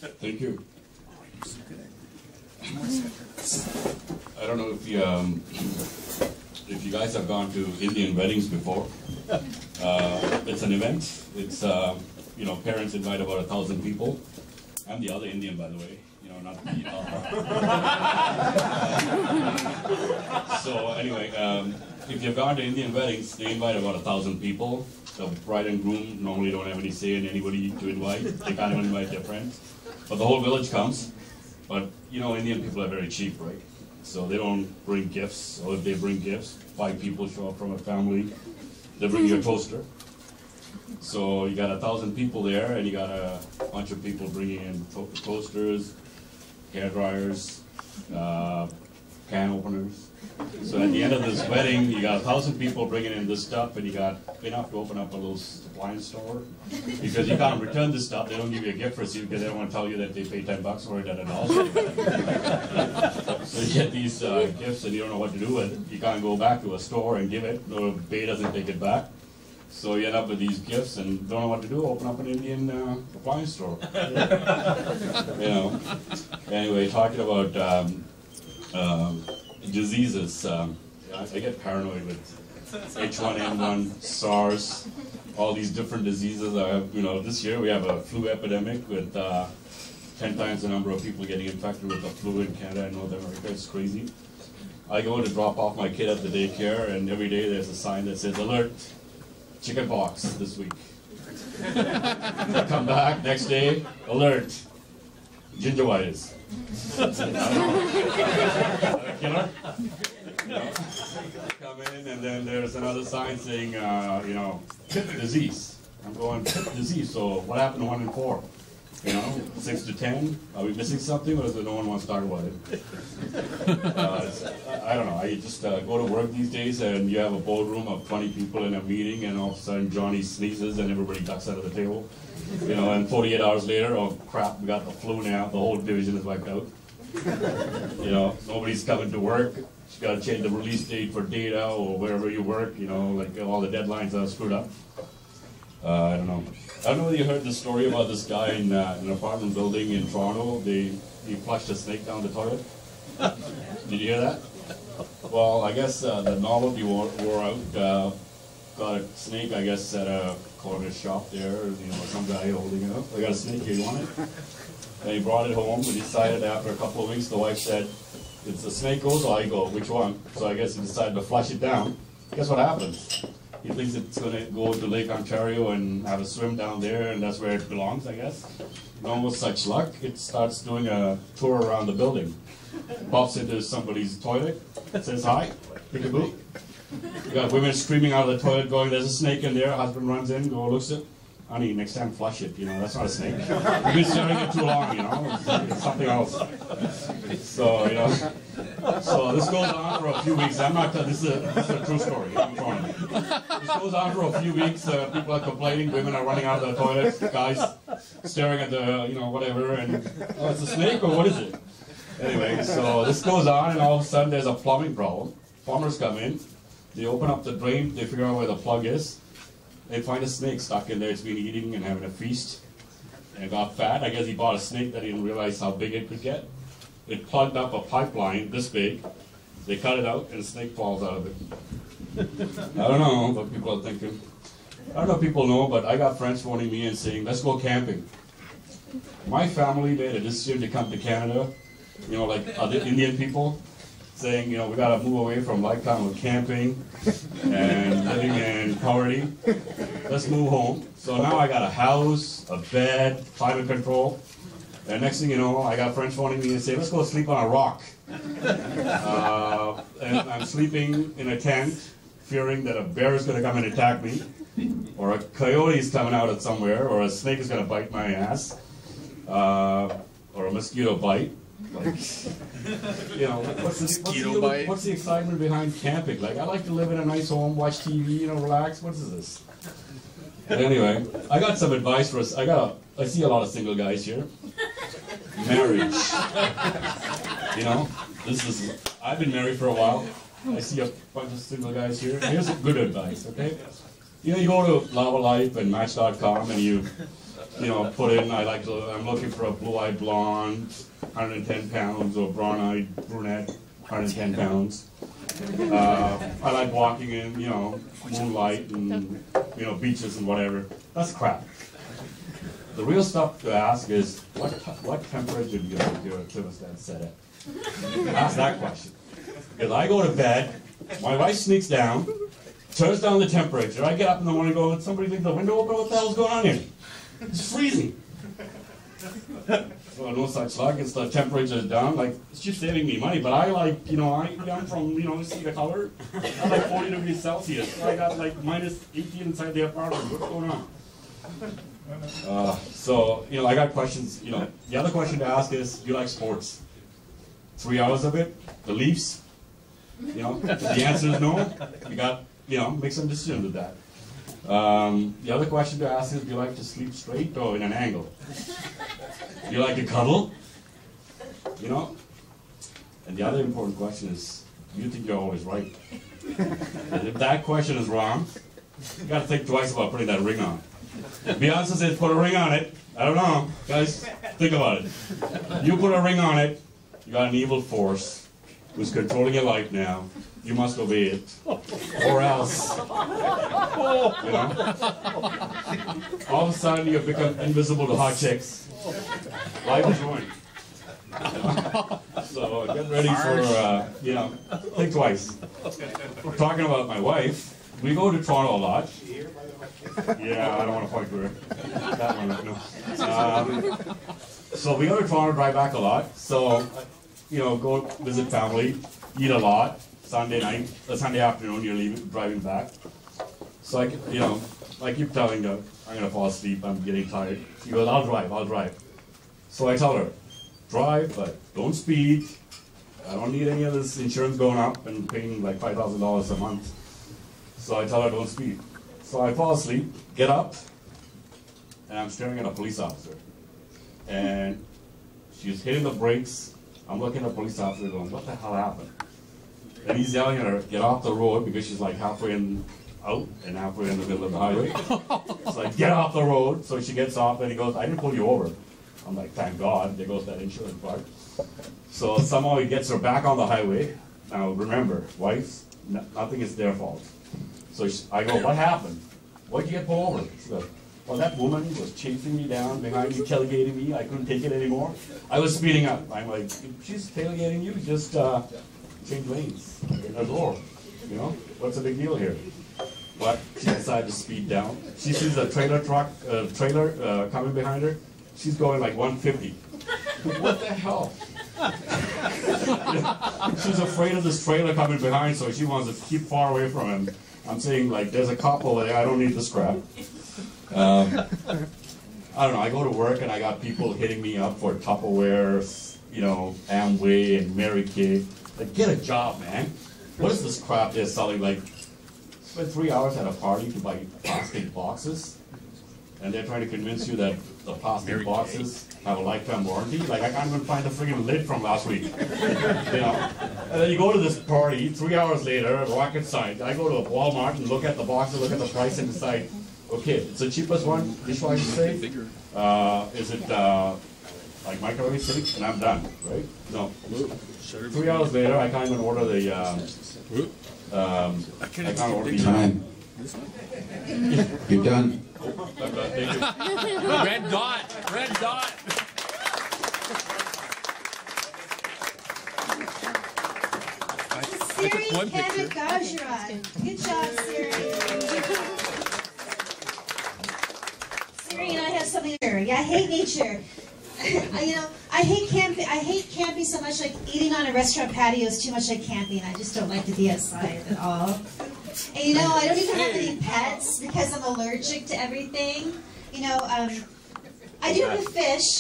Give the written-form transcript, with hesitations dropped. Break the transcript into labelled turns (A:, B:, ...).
A: Thank you. I don't know if you guys have gone to Indian weddings before. It's an event. It's you know, parents invite about 1,000 people. I'm the other Indian, by the way. You know, not the. So anyway, if you've gone to Indian weddings, they invite about 1,000 people. The bride and groom normally don't have any say in anybody to invite. They can't even invite their friends. But the whole village comes. But you know, Indian people are very cheap, right? So they don't bring gifts, or if they bring gifts, 5 people show up from a family. They bring you a toaster. So you got 1,000 people there, and you got a bunch of people bringing in toasters, hair dryers, can openers. So at the end of this wedding, you got 1,000 people bringing in this stuff, and you got enough to open up a little appliance store. Because you can't return this stuff, they don't give you a gift receipt because they don't want to tell you that they paid $10 for it at a dollar. So you get these gifts and you don't know what to do with it. You can't go back to a store and give it, or Bay doesn't take it back. So you end up with these gifts and don't know what to do, open up an Indian appliance store. You know. Anyway, talking about diseases, I get paranoid with H1N1, SARS, all these different diseases. You know, this year we have a flu epidemic with 10 times the number of people getting infected with the flu in Canada and North America. It's crazy. I go to drop off my kid at the daycare, and every day there's a sign that says, "Alert, chicken pox this week." I come back next day, "Alert, gingivitis." Killer? You know, come in, and then there's another sign saying, you know, disease. I'm going, disease, so what happened to 1 in 4? You know, 6 to 10? Are we missing something, or is it no one wants to talk about it? I don't know. I just go to work these days, and you have a boardroom of 20 people in a meeting, and all of a sudden Johnny sneezes, and everybody ducks out of the table. You know, and 48 hours later, oh crap, we got the flu now. The whole division is wiped out. You know, nobody's coming to work. You got to change the release date for data or wherever you work. You know, like all the deadlines are screwed up. I don't know. I don't know whether you heard the story about this guy in an apartment building in Toronto. He flushed a snake down the toilet. Did you hear that? Well, I guess the novelty wore out. Got a snake, I guess, at a corner shop there. You know, some guy holding it up. I got a snake here, you want it? And he brought it home, and he decided after a couple of weeks, the wife said, "It's the snake goes, or I go, which one?" So I guess he decided to flush it down. Guess what happens? He thinks it's going to go to Lake Ontario and have a swim down there, and that's where it belongs, I guess. No such luck. It starts doing a tour around the building. Pops into somebody's toilet, says hi, peekaboo. You got women screaming out of the toilet going, "There's a snake in there." Husband runs in, looks at it. "Honey, next time flush it, you know, that's not a snake. You've been staring at it too long, you know, it's something else." So, you know, so this goes on for a few weeks. I'm not, this is a true story, I'm telling you. This goes on for a few weeks, people are complaining, women are running out of the toilet, guys staring at the, you know, whatever, and, "Oh, it's a snake, or what is it?" Anyway, so this goes on, and all of a sudden there's a plumbing problem. Plumbers come in, they open up the drain, they figure out where the plug is. They find a snake stuck in there. It's been eating and having a feast. And it got fat. I guess he bought a snake that he didn't realize how big it could get. It plugged up a pipeline this big. They cut it out, and the snake falls out of it. I don't know what people are thinking. I don't know if people know, but I got friends phoning me and saying, "Let's go camping." My family made a decision to come to Canada, you know, like other Indian people, saying, you know, we got to move away from lifetime of camping and living in poverty. Let's move home. So now I got a house, a bed, climate control. And next thing you know, I got friends phoning me and say, "Let's go sleep on a rock." And I'm sleeping in a tent, fearing that a bear is going to come and attack me, or a coyote is coming out of somewhere, or a snake is going to bite my ass, or a mosquito bite. Like, you know, what's the excitement behind camping? Like, I like to live in a nice home, watch TV, you know, relax. What is this? But anyway, I got some advice for us. I see a lot of single guys here. Marriage. You know, I've been married for a while. I see a bunch of single guys here. Here's good advice, okay? You know, you go to Lava Life and Match.com and you you know, put in, I'm looking for a blue-eyed blonde, 110 pounds, or brown-eyed brunette, 110 pounds. I like walking in, you know, moonlight and, you know, beaches and whatever. That's crap. The real stuff to ask is, what temperature do your thermostat set at? Ask that question. Because I go to bed, my wife sneaks down, turns down the temperature. I get up in the morning and go, somebody leave the window open? What the hell's going on here? It's freezing. Well, no such luck. It's the temperature is down. Like, she's saving me money, but I like, you know, I'm from, you know, see the color? I like 40 degrees Celsius. I got like minus 18 inside the apartment. What's going on? So, you know, I got questions. You know, the other question to ask is, do you like sports? 3 hours of it? The Leafs? You know, if the answer is no, you got, you know, make some decisions with that. The other question to ask is, do you like to sleep straight or in an angle? Do you like to cuddle? You know? And the other important question is, do you think you're always right? And if that question is wrong, you got to think twice about putting that ring on. Beyonce says, put a ring on it. I don't know. Guys, think about it. You put a ring on it, you got an evil force who's controlling your life now. You must obey it. Or else, you know, all of a sudden you become invisible to hot chicks. Life is ruined. You know? So get ready for, you know, think twice. We're talking about my wife. We go to Toronto a lot. Yeah, I don't want to point to her. That one, no. So we go to Toronto, drive back a lot. So, you know, go visit family, eat a lot. Sunday night, Sunday afternoon, you're driving back. So you know, I keep telling her, I'm gonna fall asleep, I'm getting tired. She goes, I'll drive. So I tell her, drive, but don't speed. I don't need any of this insurance going up and paying like $5,000 a month. So I tell her, don't speed. So I fall asleep, get up, and I'm staring at a police officer. And she's hitting the brakes. I'm looking at the police officer going, what the hell happened? And he's yelling at her, get off the road, because she's like halfway out and halfway in the middle of the highway. It's like, get off the road. So she gets off and he goes, I didn't pull you over. I'm like, thank God, there goes that insurance part. So somehow he gets her back on the highway. Now remember, wives, nothing is their fault. So I go, what happened? Why'd you get pulled over? She goes, well, that woman was chasing me down behind me, tailgating me. I couldn't take it anymore. I was speeding up. I'm like, if she's tailgating you, just change lanes in a door. You know, what's the big deal here? But she decided to speed down. She sees a trailer coming behind her. She's going like 150. What the hell? She's afraid of this trailer coming behind, so she wants to keep far away from him. I'm saying, like, there's a cop over there. I don't need this crap. I don't know. I go to work and I got people hitting me up for Tupperware, you know, Amway and Mary Kay. Like, get a job, man. What is this crap they're selling? Like, spend 3 hours at a party to buy plastic boxes, and they're trying to convince you that the plastic boxes have a lifetime warranty. Like, I can't even find the friggin' lid from last week. You know? And then you go to this party, 3 hours later, rocket science. I go to a Walmart and look at the boxes, look at the price, and decide, okay, it's the cheapest one, dishwasher safe. Is it like microwave safe? And I'm done, right? No. 3 hours later, I can't even order the. I can't order the
B: time. You're done.
A: Thank you.
C: Red dot. Red dot.
D: Siri Kanagajaran. Good job, Siri. Siri and I have something here. Yeah, I hate nature. You know, I hate camping. I hate camping so much. Like eating on a restaurant patio is too much like camping. I just don't like to be outside at all. And you know, I don't even have any pets because I'm allergic to everything. You know, I do have a fish.